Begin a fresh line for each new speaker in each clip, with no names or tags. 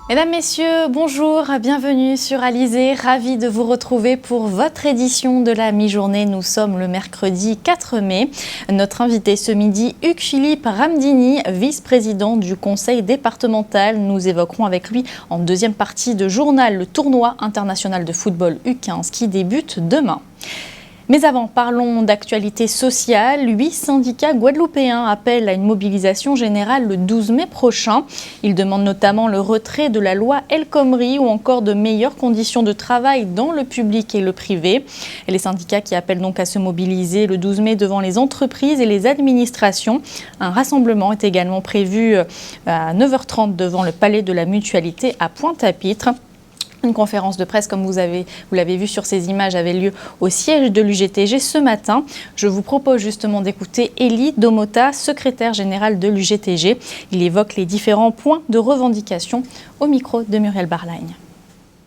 Mesdames, Messieurs, bonjour, bienvenue sur Alizé. Ravi de vous retrouver pour votre édition de la mi-journée. Nous sommes le mercredi 4 mai. Notre invité ce midi, Hugues Philippe Ramdini, vice-président du conseil départemental. Nous évoquerons avec lui en deuxième partie de journal le tournoi international de football U15 qui débute demain. Mais avant, parlons d'actualité sociale. 8 syndicats guadeloupéens appellent à une mobilisation générale le 12 mai prochain. Ils demandent notamment le retrait de la loi El Khomri ou encore de meilleures conditions de travail dans le public et le privé. Et les syndicats qui appellent donc à se mobiliser le 12 mai devant les entreprises et les administrations. Un rassemblement est également prévu à 9h30 devant le palais de la Mutualité à Pointe-à-Pitre. Une conférence de presse, comme vous l'avez vu sur ces images, avait lieu au siège de l'UGTG ce matin. Je vous propose justement d'écouter Elie Domota, secrétaire général de l'UGTG. Il évoque les différents points de revendication au micro de Muriel Barlagne.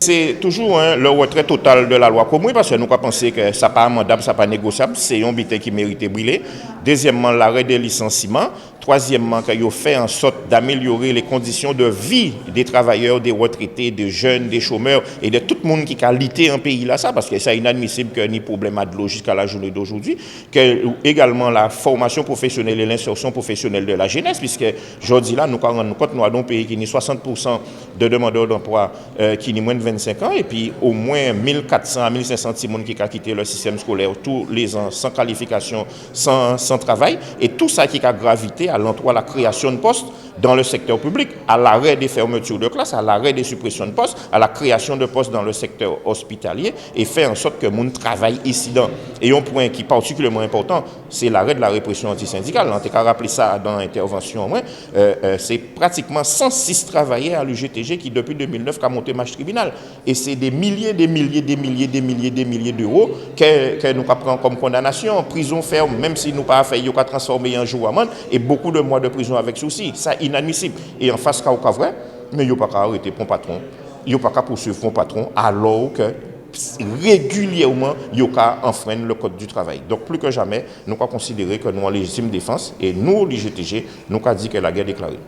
C'est toujours le retrait total de la loi Khomri parce que nous pensons que ça n'est pas amendable, ça n'est pas négociable, c'est un bulletin qui mérite de brûler. Deuxièmement, l'arrêt des licenciements. Troisièmement, qu'il fait en sorte d'améliorer les conditions de vie des travailleurs, des retraités, des jeunes, des chômeurs et de tout le monde qui a qualité un pays là, ça, parce que c'est inadmissible qu'il y ait ni problème de l'eau jusqu'à la journée d'aujourd'hui. Que également la formation professionnelle et l'insertion professionnelle de la jeunesse, puisque aujourd'hui là, nous avons compte, nous avons un pays qui a 60% de demandeurs d'emploi qui ont moins de 25 ans et puis au moins 1400 à 1500 personnes qui ont quitté le système scolaire tous les ans sans qualification, sans travail et tout ça qui a gravité à l'endroit de la création de postes dans le secteur public, à l'arrêt des fermetures de classes, à l'arrêt des suppressions de postes, à la création de postes dans le secteur hospitalier et faire en sorte que le monde travaille ici. Et un point qui est particulièrement important, c'est l'arrêt de la répression antisyndicale. On a rappelé ça dans l'intervention. C'est pratiquement 106 travailleurs à l'UGTG qui, depuis 2009, ont monté marche tribunal. Et c'est des milliers d'euros que nous prenons comme condamnation, prison ferme, même si nous pas fait, il a transformé en jour amende et beaucoup de mois de prison avec souci. Ça inadmissible. Et en face, cas vrai, mais il n'y a pas qu'à arrêter pour patron, il n'y a pas qu'à poursuivre mon patron, alors que régulièrement, il y a qu'à enfreindre le code du travail. Donc, plus que jamais, nous avons considéré que nous en légitime défense et nous, l'IGTG, nous avons dit que la guerre est déclarée.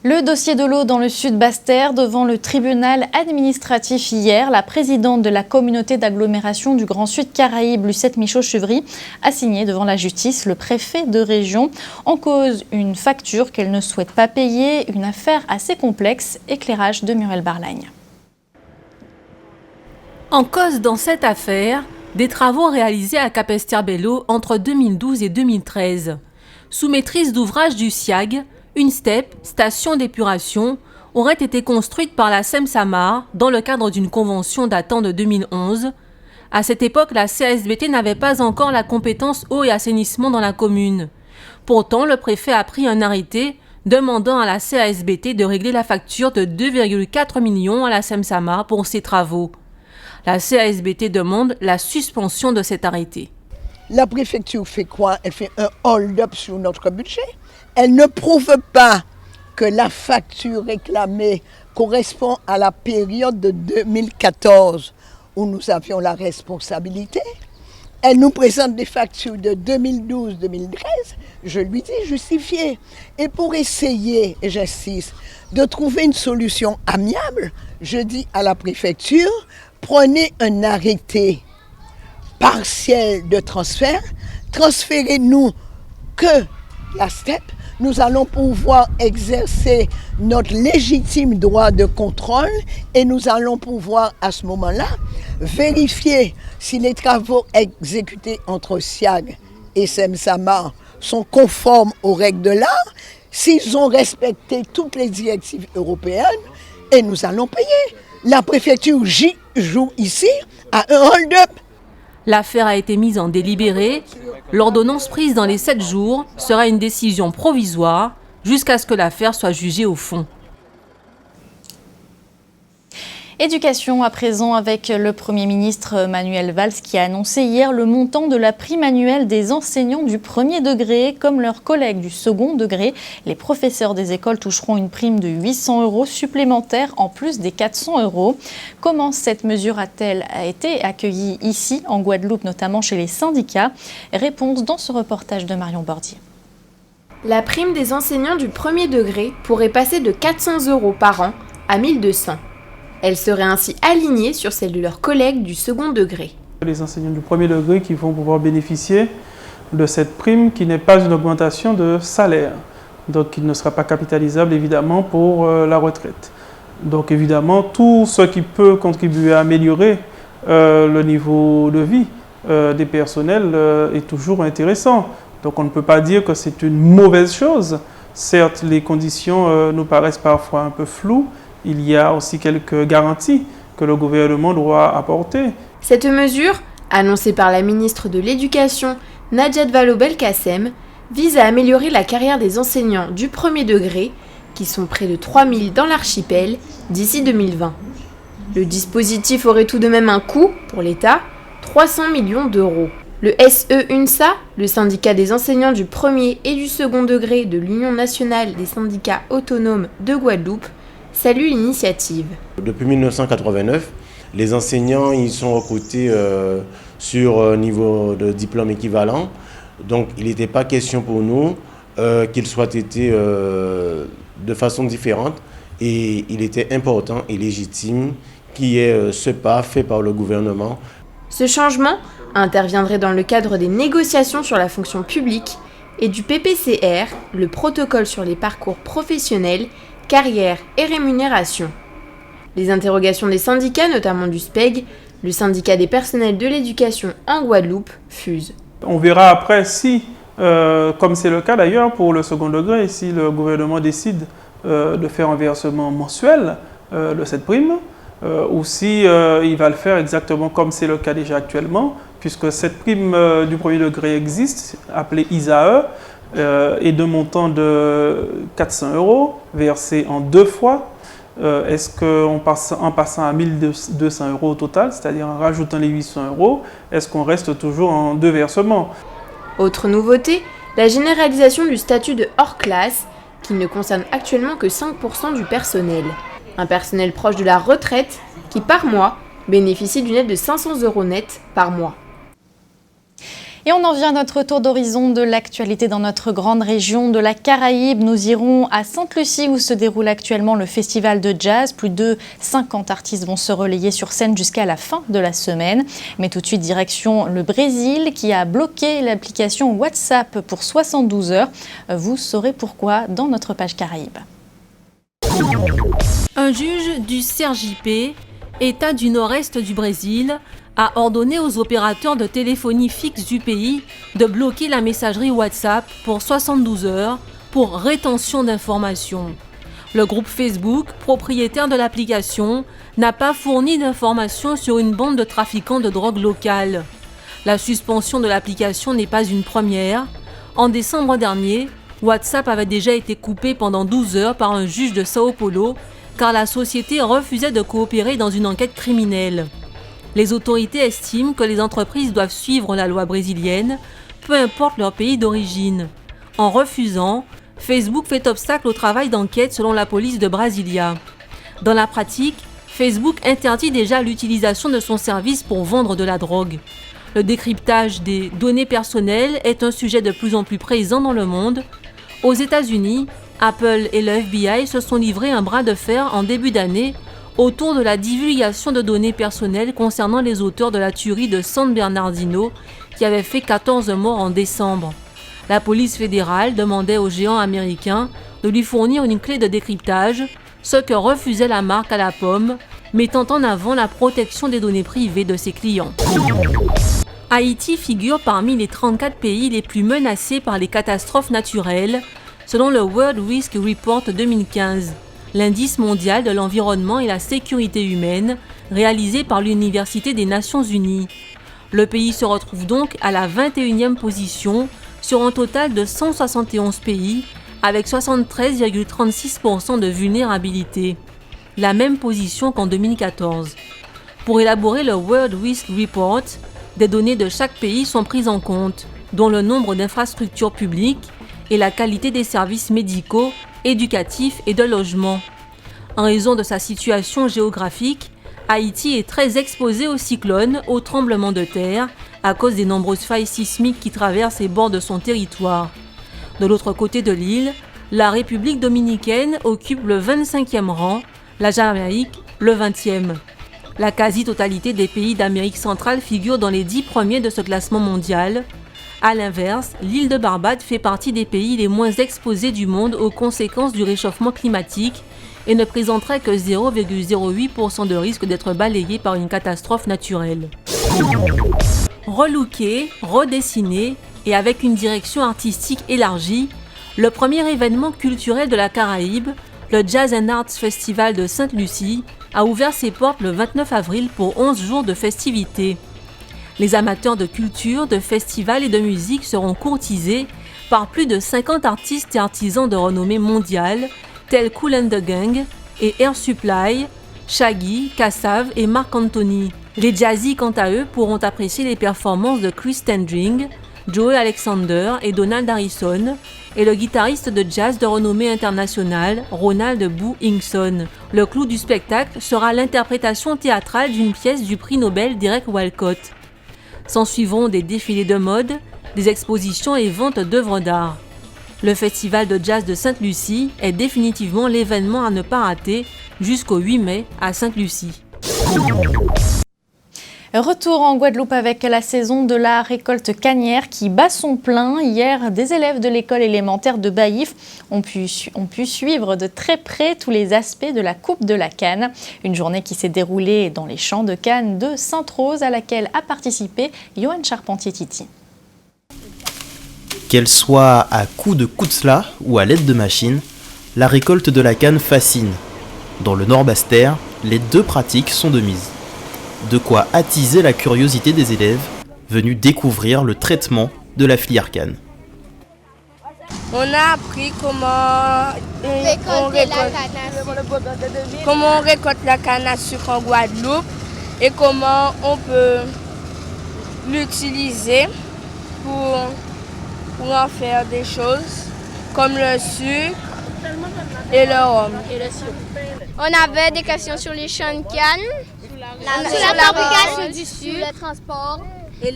Le dossier de l'eau dans le sud Basse-Terre devant le tribunal administratif hier. La présidente de la communauté d'agglomération du Grand Sud Caraïbes, Lucette Michaud-Chevry, a signé devant la justice le préfet de région. En cause, une facture qu'elle ne souhaite pas payer, une affaire assez complexe. Éclairage de Muriel Barlagne.
En cause dans cette affaire, des travaux réalisés à Capesterre-Belle-Eau entre 2012 et 2013. Sous maîtrise d'ouvrage du SIAG, une STEP, station d'épuration, aurait été construite par la SEM-Samar dans le cadre d'une convention datant de 2011. À cette époque, la CASBT n'avait pas encore la compétence eau et assainissement dans la commune. Pourtant, le préfet a pris un arrêté demandant à la CASBT de régler la facture de 2,4 millions à la SEM-Samar pour ses travaux. La CASBT demande la suspension de cet arrêté.
La préfecture fait quoi? Elle fait un hold-up sur notre budget. Elle ne prouve pas que la facture réclamée correspond à la période de 2014 où nous avions la responsabilité. Elle nous présente des factures de 2012-2013. Je lui dis justifier. Et pour essayer, et j'insiste, de trouver une solution amiable, je dis à la préfecture, prenez un arrêté partiel de transfert, transférez-nous que la STEP, nous allons pouvoir exercer notre légitime droit de contrôle et nous allons pouvoir à ce moment-là vérifier si les travaux exécutés entre SIAG et SEM-Samar sont conformes aux règles de l'art, s'ils ont respecté toutes les directives européennes et nous allons payer. La préfecture joue ici à un hold-up.
L'affaire a été mise en délibéré. L'ordonnance prise dans les 7 jours sera une décision provisoire jusqu'à ce que l'affaire soit jugée au fond.
Éducation à présent avec le Premier ministre Manuel Valls qui a annoncé hier le montant de la prime annuelle des enseignants du premier degré. Comme leurs collègues du second degré, les professeurs des écoles toucheront une prime de 800 € supplémentaires en plus des 400 €. Comment cette mesure a-t-elle été accueillie ici en Guadeloupe, notamment chez les syndicats? Réponse dans ce reportage de Marion Bordier.
La prime des enseignants du premier degré pourrait passer de 400 € par an à 1200. Elles seraient ainsi alignées sur celles de leurs collègues du second degré.
Les enseignants du premier degré qui vont pouvoir bénéficier de cette prime qui n'est pas une augmentation de salaire. Donc il ne sera pas capitalisable évidemment pour la retraite. Donc évidemment tout ce qui peut contribuer à améliorer le niveau de vie des personnels est toujours intéressant. Donc on ne peut pas dire que c'est une mauvaise chose. Certes, les conditions nous paraissent parfois un peu floues. Il y a aussi quelques garanties que le gouvernement doit apporter.
Cette mesure, annoncée par la ministre de l'Éducation, Najat Vallaud-Belkacem, vise à améliorer la carrière des enseignants du premier degré, qui sont près de 3000 dans l'archipel, d'ici 2020. Le dispositif aurait tout de même un coût, pour l'État, 300 millions d'euros. Le SE-UNSA, le syndicat des enseignants du premier et du second degré de l'Union nationale des syndicats autonomes de Guadeloupe, salue l'initiative.
Depuis 1989, les enseignants ils sont recrutés sur niveau de diplôme équivalent. Donc il n'était pas question pour nous qu'ils soient traités de façon différente. Et il était important et légitime qu'il y ait ce pas fait par le gouvernement.
Ce changement interviendrait dans le cadre des négociations sur la fonction publique et du PPCR, le protocole sur les parcours professionnels, carrière et rémunération. Les interrogations des syndicats, notamment du SPEG, le syndicat des personnels de l'éducation en Guadeloupe, fusent.
On verra après si, comme c'est le cas d'ailleurs pour le second degré, si le gouvernement décide de faire un versement mensuel de cette prime, ou si il va le faire exactement comme c'est le cas déjà actuellement, puisque cette prime du premier degré existe, appelée ISAE, et de montant de 400 € versé en 2 fois. Est-ce qu'en passant à 1200 € au total, c'est-à-dire en rajoutant les 800 €, est-ce qu'on reste toujours en 2 versements?
Autre nouveauté, la généralisation du statut de hors classe, qui ne concerne actuellement que 5% du personnel. Un personnel proche de la retraite qui, par mois, bénéficie d'une aide de 500 € net par mois.
Et on en vient à notre tour d'horizon de l'actualité dans notre grande région de la Caraïbe. Nous irons à Sainte-Lucie où se déroule actuellement le festival de jazz. Plus de 50 artistes vont se relayer sur scène jusqu'à la fin de la semaine. Mais tout de suite, direction le Brésil qui a bloqué l'application WhatsApp pour 72 heures. Vous saurez pourquoi dans notre page Caraïbe.
Un juge du CRJP, État du nord-est du Brésil, a ordonné aux opérateurs de téléphonie fixe du pays de bloquer la messagerie WhatsApp pour 72 heures pour rétention d'informations. Le groupe Facebook, propriétaire de l'application, n'a pas fourni d'informations sur une bande de trafiquants de drogue locale. La suspension de l'application n'est pas une première. En décembre dernier, WhatsApp avait déjà été coupé pendant 12 heures par un juge de Sao Paulo car la société refusait de coopérer dans une enquête criminelle. Les autorités estiment que les entreprises doivent suivre la loi brésilienne, peu importe leur pays d'origine. En refusant, Facebook fait obstacle au travail d'enquête selon la police de Brasilia. Dans la pratique, Facebook interdit déjà l'utilisation de son service pour vendre de la drogue. Le décryptage des données personnelles est un sujet de plus en plus présent dans le monde. Aux États-Unis, Apple et le FBI se sont livrés un bras de fer en début d'année autour de la divulgation de données personnelles concernant les auteurs de la tuerie de San Bernardino qui avait fait 14 morts en décembre. La police fédérale demandait aux géants américains de lui fournir une clé de décryptage, ce que refusait la marque à la pomme, mettant en avant la protection des données privées de ses clients. Haïti figure parmi les 34 pays les plus menacés par les catastrophes naturelles, selon le World Risk Report 2015, l'indice mondial de l'environnement et la sécurité humaine, réalisé par l'Université des Nations Unies. Le pays se retrouve donc à la 21e position sur un total de 171 pays, avec 73,36% de vulnérabilité, la même position qu'en 2014. Pour élaborer le World Risk Report, des données de chaque pays sont prises en compte, dont le nombre d'infrastructures publiques et la qualité des services médicaux, éducatifs et de logement. En raison de sa situation géographique, Haïti est très exposé aux cyclones, aux tremblements de terre, à cause des nombreuses failles sismiques qui traversent les bords de son territoire. De l'autre côté de l'île, la République dominicaine occupe le 25e rang la Jamaïque le 20e. La quasi-totalité des pays d'Amérique centrale figure dans les 10 premiers de ce classement mondial. A l'inverse, l'île de Barbade fait partie des pays les moins exposés du monde aux conséquences du réchauffement climatique et ne présenterait que 0,08% de risque d'être balayé par une catastrophe naturelle. Relooké, redessiné et avec une direction artistique élargie, le premier événement culturel de la Caraïbe, le Jazz and Arts Festival de Sainte-Lucie, a ouvert ses portes le 29 avril pour 11 jours de festivités. Les amateurs de culture, de festivals et de musique seront courtisés par plus de 50 artistes et artisans de renommée mondiale, tels Kool and the Gang et Air Supply, Shaggy, Kassav et Marc Anthony. Les jazzy, quant à eux, pourront apprécier les performances de Chris Standring, Joey Alexander et Donald Harrison, et le guitariste de jazz de renommée internationale, Ronald Boo Ingson. Le clou du spectacle sera l'interprétation théâtrale d'une pièce du prix Nobel d'Eric Walcott. S'ensuivront des défilés de mode, des expositions et ventes d'œuvres d'art. Le Festival de jazz de Sainte-Lucie est définitivement l'événement à ne pas rater jusqu'au 8 mai à Sainte-Lucie.
Retour en Guadeloupe avec la saison de la récolte cannière qui bat son plein. Hier, des élèves de l'école élémentaire de Baïf ont pu suivre de très près tous les aspects de la coupe de la canne. Une journée qui s'est déroulée dans les champs de canne de Sainte-Rose à laquelle a participé Johan Charpentier-Titi.
Qu'elle soit à coups de coutelas ou à l'aide de machines, la récolte de la canne fascine. Dans le Nord-Bastère, les deux pratiques sont de mise. De quoi attiser la curiosité des élèves venus découvrir le traitement de la filière canne.
On a appris comment on récolte la canne à sucre en Guadeloupe et comment on peut l'utiliser pour en faire des choses comme le sucre et le rhum.
On avait des questions sur les champs de canne, sur la fabrication du sucre, le transport et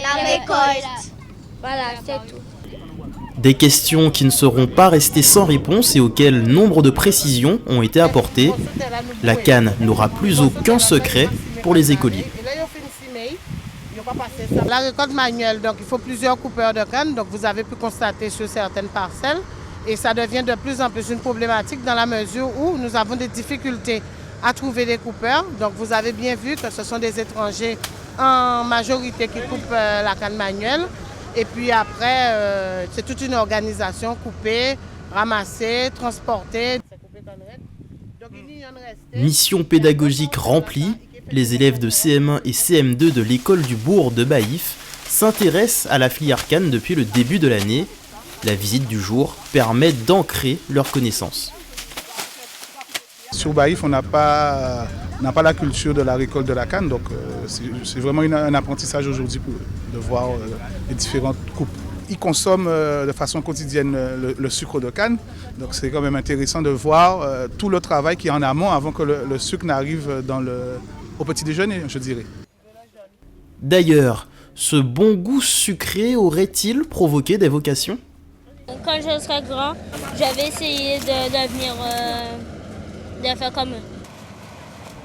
la récolte. Voilà, c'est tout.
Des questions qui ne seront pas restées sans réponse et auxquelles nombre de précisions ont été apportées. La canne n'aura plus aucun secret pour les écoliers.
La récolte manuelle, donc il faut plusieurs coupeurs de canne, donc vous avez pu constater sur certaines parcelles. Et ça devient de plus en plus une problématique dans la mesure où nous avons des difficultés à trouver des coupeurs. Donc vous avez bien vu que ce sont des étrangers en majorité qui coupent la canne manuelle. Et puis après, c'est toute une organisation, couper, ramasser, transporter.
Mission pédagogique remplie, les élèves de CM1 et CM2 de l'école du bourg de Baïf s'intéressent à la filière canne depuis le début de l'année. La visite du jour permet d'ancrer leurs connaissances.
Sur Baïf, on n'a pas la culture de la récolte de la canne, donc c'est vraiment un apprentissage aujourd'hui de voir les différentes coupes. Ils consomment de façon quotidienne le sucre de canne, donc c'est quand même intéressant de voir tout le travail qui est en amont avant que le sucre n'arrive au petit déjeuner, je dirais.
D'ailleurs, ce bon goût sucré aurait-il provoqué des vocations ?
Quand je serai grand, je vais essayer de devenir, de faire comme eux.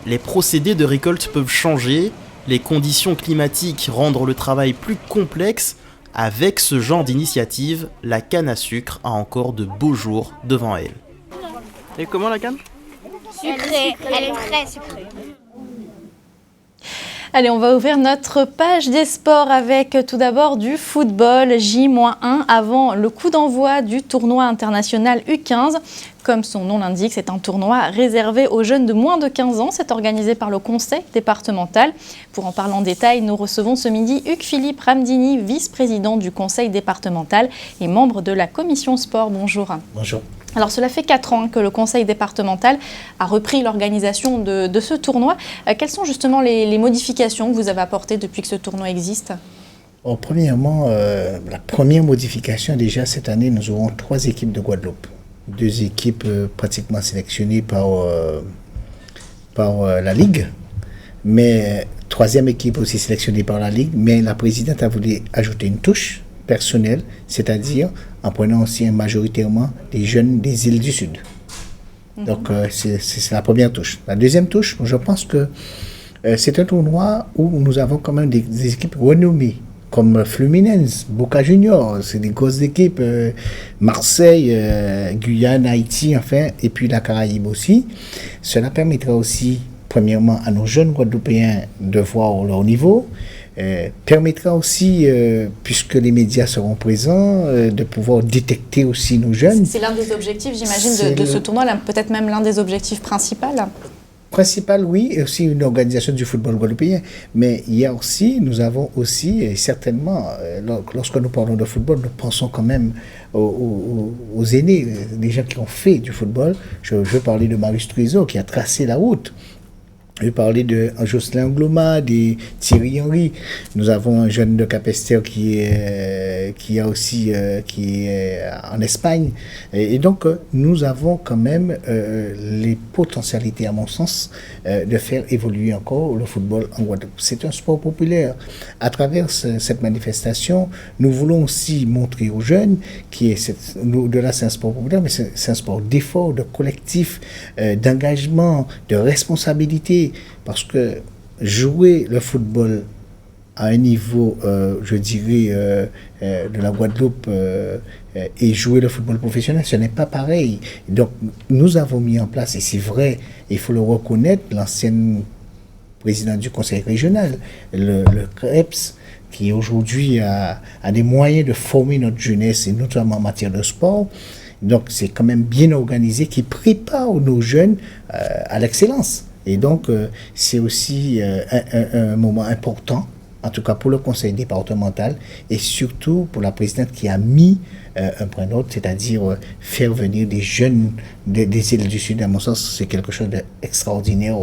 Les procédés de récolte peuvent changer, les conditions climatiques rendent le travail plus complexe. Avec ce genre d'initiative, la canne à sucre a encore de beaux jours devant elle. Et comment la canne ?
Sucrée, elle est très sucrée.
Allez, on va ouvrir notre page des sports avec tout d'abord du football. J-1 avant le coup d'envoi du tournoi international U15. Comme son nom l'indique, c'est un tournoi réservé aux jeunes de moins de 15 ans. C'est organisé par le conseil départemental. Pour en parler en détail, nous recevons ce midi Hugues-Philippe Ramdini, vice-président du conseil départemental et membre de la commission sport. Bonjour.
Bonjour.
Alors cela fait 4 ans que le conseil départemental a repris l'organisation de ce tournoi. Quelles sont justement les modifications que vous avez apportées depuis que ce tournoi existe ?
Premièrement, la première modification, déjà cette année, nous aurons 3 équipes de Guadeloupe. 2 équipes pratiquement sélectionnées par la Ligue, mais 3e équipe aussi sélectionnée par la Ligue, mais la présidente a voulu ajouter une touche personnelle, c'est-à-dire en prenant aussi majoritairement des jeunes des îles du Sud. Donc, c'est la première touche. La deuxième touche, je pense que c'est un tournoi où nous avons quand même des équipes renommées, comme Fluminense, Boca Juniors, c'est des grosses équipes, Marseille, Guyane, Haïti, enfin, et puis la Caraïbe aussi. Cela permettra aussi, premièrement, à nos jeunes Guadeloupéens de voir leur niveau, permettra aussi, puisque les médias seront présents, de pouvoir détecter aussi nos jeunes.
C'est l'un des objectifs, j'imagine, de ce tournoi, peut-être même l'un des objectifs principaux.
Principal, oui, et aussi une organisation du football guadeloupéen. Mais il y a aussi, nous avons aussi, et certainement, lorsque nous parlons de football, nous pensons quand même aux aînés, les gens qui ont fait du football. Je veux parler de Marius Trésor qui a tracé la route. Je vais parler de Jocelyn Angloma, de Thierry Henry. Nous avons un jeune de Capesterre qui est en Espagne. Et donc, nous avons quand même les potentialités, à mon sens, de faire évoluer encore le football en Guadeloupe. C'est un sport populaire. À travers cette manifestation, nous voulons aussi montrer aux jeunes au-delà c'est un sport populaire, mais c'est un sport d'effort, de collectif, d'engagement, de responsabilité. Parce que jouer le football à un niveau, je dirais, de la Guadeloupe et jouer le football professionnel, ce n'est pas pareil. Donc, nous avons mis en place, et c'est vrai, il faut le reconnaître, l'ancienne présidente du conseil régional, le CREPS, qui aujourd'hui a des moyens de former notre jeunesse, et notamment en matière de sport. Donc, c'est quand même bien organisé, qui prépare nos jeunes à l'excellence. Et donc, c'est aussi un moment important, en tout cas pour le conseil départemental, et surtout pour la présidente qui a mis un point note, c'est-à-dire faire venir des jeunes des îles du Sud. À mon sens, c'est quelque chose d'extraordinaire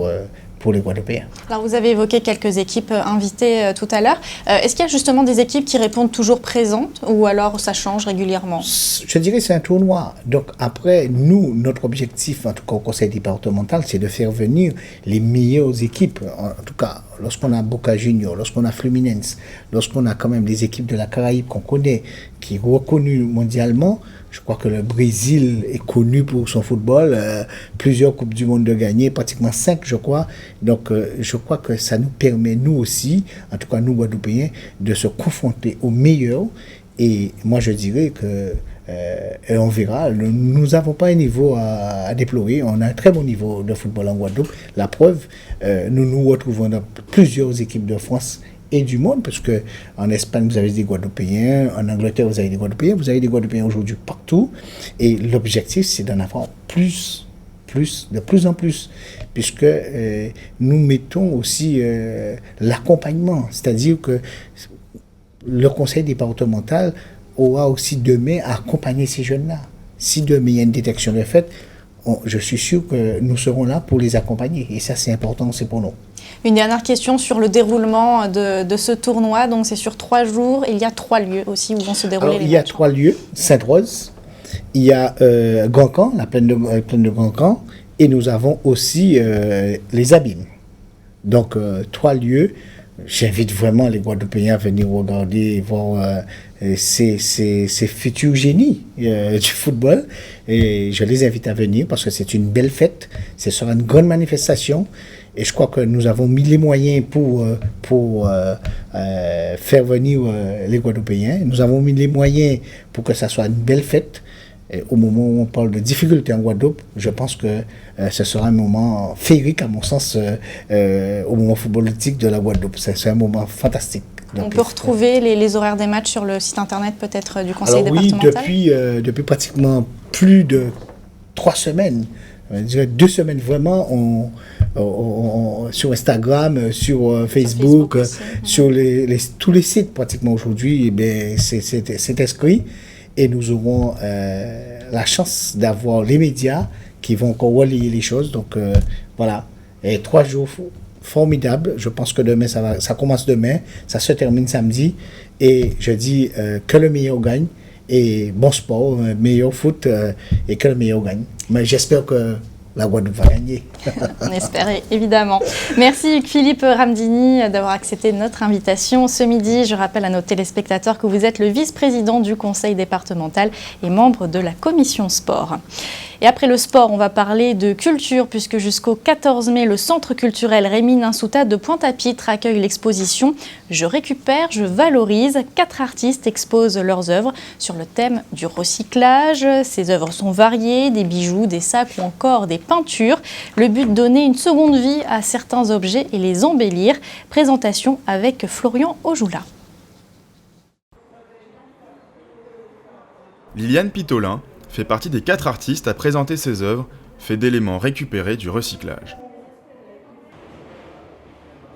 pour les Guadeloupéens.
Alors, vous avez évoqué quelques équipes invitées tout à l'heure. Est-ce qu'il y a justement des équipes qui répondent toujours présentes ou alors ça change régulièrement?
Je dirais que c'est un tournoi. Donc après, nous, notre objectif, en tout cas au conseil départemental, c'est de faire venir les meilleures équipes. En tout cas, lorsqu'on a Boca Juniors, lorsqu'on a Fluminense, lorsqu'on a quand même des équipes de la Caraïbe qu'on connaît, qui sont reconnues mondialement. Je crois que le Brésil est connu pour son football, plusieurs Coupes du Monde de gagner, pratiquement 5 je crois. Donc je crois que ça nous permet, nous aussi, en tout cas nous Guadeloupéens, de se confronter aux meilleurs. Et moi je dirais que, et on verra, nous n'avons pas un niveau à déplorer, on a un très bon niveau de football en Guadeloupe. La preuve, nous nous retrouvons dans plusieurs équipes de France et du monde, parce que en Espagne vous avez des Guadeloupéens, en Angleterre vous avez des Guadeloupéens aujourd'hui partout, et l'objectif c'est d'en avoir de plus en plus, puisque nous mettons aussi l'accompagnement, c'est-à-dire que le conseil départemental aura aussi demain à accompagner ces jeunes-là. Si demain il y a une détection de fait, je suis sûr que nous serons là pour les accompagner, et ça c'est important, c'est pour nous.
Une dernière question sur le déroulement de ce tournoi. Donc c'est sur 3 jours. Il y a 3 lieux aussi où vont se dérouler les matchs.
Il y a 3 lieux. Sainte-Rose, il y a Grand-Camp, la plaine de Grand-Camp, et nous avons aussi les Abîmes. Donc 3 lieux. J'invite vraiment les Guadeloupéens à venir regarder et voir ces futurs génies du football. Et je les invite à venir parce que c'est une belle fête. Ce sera une grande manifestation. Et je crois que nous avons mis les moyens pour faire venir les Guadeloupéens. Nous avons mis les moyens pour que ça soit une belle fête. Et au moment où on parle de difficultés en Guadeloupe, je pense que ce sera un moment féerique, à mon sens, au moment footballistique de la Guadeloupe. C'est un moment fantastique.
Donc, on peut retrouver les horaires des matchs sur le site internet peut-être du conseil départemental?
Oui, depuis pratiquement plus de 3 semaines. Je dirais 2 semaines vraiment, sur Instagram, sur Facebook, sur tous les sites pratiquement aujourd'hui, c'est inscrit. Et nous aurons la chance d'avoir les médias qui vont encore relayer les choses. Donc voilà, et 3 jours formidables. Je pense que demain, ça commence demain, ça se termine samedi. Et je dis que le meilleur gagne. Et bon sport, meilleur foot, et que le meilleur gagne. Mais j'espère que la Guadeloupe va gagner.
On espère, évidemment. Merci Philippe Ramdini d'avoir accepté notre invitation ce midi. Je rappelle à nos téléspectateurs que vous êtes le vice-président du conseil départemental et membre de la commission sport. Et après le sport, on va parler de culture puisque jusqu'au 14 mai, le Centre culturel Rémy Ninsouta de Pointe-à-Pitre accueille l'exposition « Je récupère, je valorise ». 4 artistes exposent leurs œuvres sur le thème du recyclage. Ces œuvres sont variées, des bijoux, des sacs ou encore des peintures. Le but, donner une seconde vie à certains objets et les embellir. Présentation avec Florian Ojoula.
Liliane Pitolin fait partie des 4 artistes à présenter ses œuvres faites d'éléments récupérés du recyclage.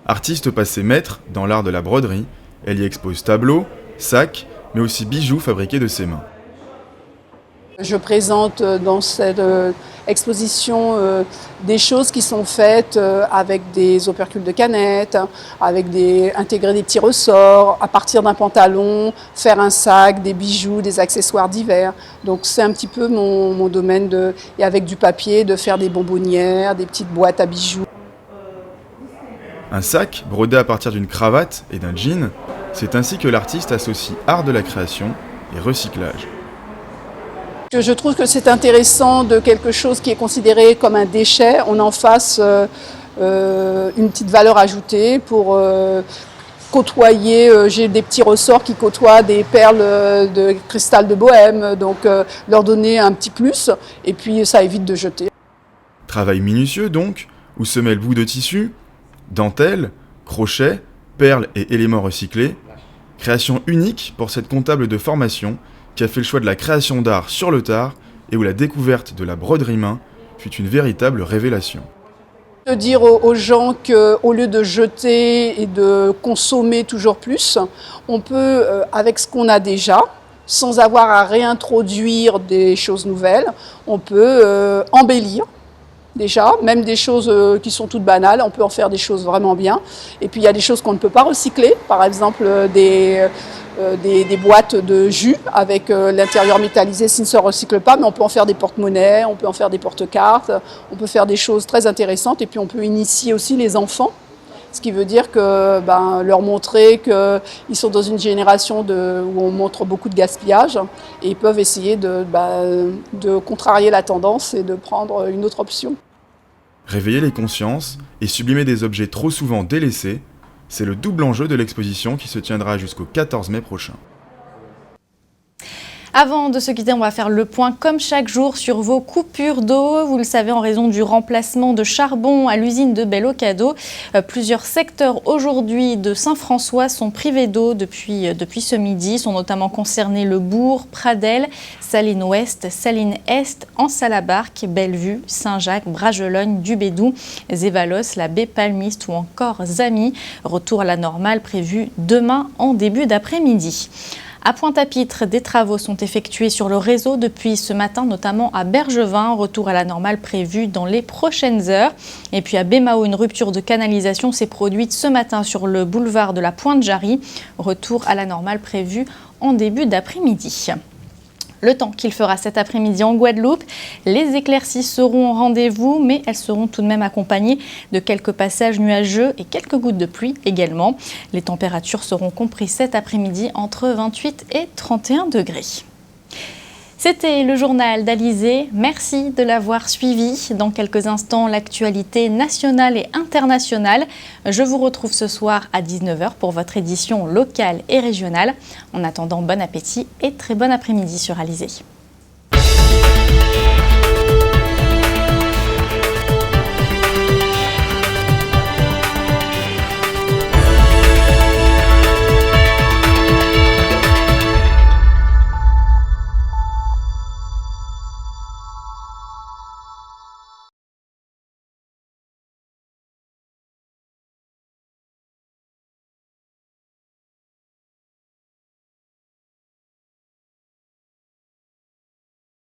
Artiste passée maître dans l'art de la broderie, elle y expose tableaux, sacs, mais aussi bijoux fabriqués de ses mains.
Je présente dans cette exposition des choses qui sont faites avec des opercules de canettes, intégrer des petits ressorts, à partir d'un pantalon, faire un sac, des bijoux, des accessoires divers. Donc c'est un petit peu mon domaine, et avec du papier, de faire des bonbonnières, des petites boîtes à bijoux.
Un sac brodé à partir d'une cravate et d'un jean, c'est ainsi que l'artiste associe art de la création et recyclage.
Je trouve que c'est intéressant de quelque chose qui est considéré comme un déchet, on en fasse une petite valeur ajoutée pour côtoyer. J'ai des petits ressorts qui côtoient des perles de cristal de Bohème, donc leur donner un petit plus et puis ça évite de jeter.
Travail minutieux donc, où se mêlent bouts de tissu, dentelle, crochet, perles et éléments recyclés. Création unique pour cette comptable de formation qui a fait le choix de la création d'art sur le tard et où la découverte de la broderie main fut une véritable révélation.
De dire aux gens qu'au lieu de jeter et de consommer toujours plus, on peut, avec ce qu'on a déjà, sans avoir à réintroduire des choses nouvelles, on peut embellir. Déjà, même des choses qui sont toutes banales, on peut en faire des choses vraiment bien. Et puis il y a des choses qu'on ne peut pas recycler, par exemple des boîtes de jus avec l'intérieur métallisé, s'il ne se recycle pas, mais on peut en faire des porte-monnaies, on peut en faire des porte-cartes, on peut faire des choses très intéressantes et puis on peut initier aussi les enfants. Ce qui veut dire que leur montrer qu'ils sont dans une génération où on montre beaucoup de gaspillage et ils peuvent essayer de contrarier la tendance et de prendre une autre option.
Réveiller les consciences et sublimer des objets trop souvent délaissés, c'est le double enjeu de l'exposition qui se tiendra jusqu'au 14 mai prochain.
Avant de se quitter, on va faire le point comme chaque jour sur vos coupures d'eau. Vous le savez, en raison du remplacement de charbon à l'usine de Bel-Ocado, plusieurs secteurs aujourd'hui de Saint-François sont privés d'eau depuis ce midi. Sont notamment concernés le Bourg, Pradelles, Salines-Ouest, Salines-Est, Anse-à-la-Barque, Bellevue, Saint-Jacques, Bragelogne, Dubédou, Zévalos, la baie Palmiste ou encore Zamy. Retour à la normale prévu demain en début d'après-midi. À Pointe-à-Pitre, des travaux sont effectués sur le réseau depuis ce matin, notamment à Bergevin. Retour à la normale prévu dans les prochaines heures. Et puis à Bémao, une rupture de canalisation s'est produite ce matin sur le boulevard de la Pointe-Jarry. Retour à la normale prévu en début d'après-midi. Le temps qu'il fera cet après-midi en Guadeloupe, les éclaircies seront au rendez-vous, mais elles seront tout de même accompagnées de quelques passages nuageux et quelques gouttes de pluie également. Les températures seront comprises cet après-midi entre 28 et 31 degrés. C'était le journal d'Alizé. Merci de l'avoir suivi. Dans quelques instants, l'actualité nationale et internationale. Je vous retrouve ce soir à 19h pour votre édition locale et régionale. En attendant, bon appétit et très bon après-midi sur Alizé.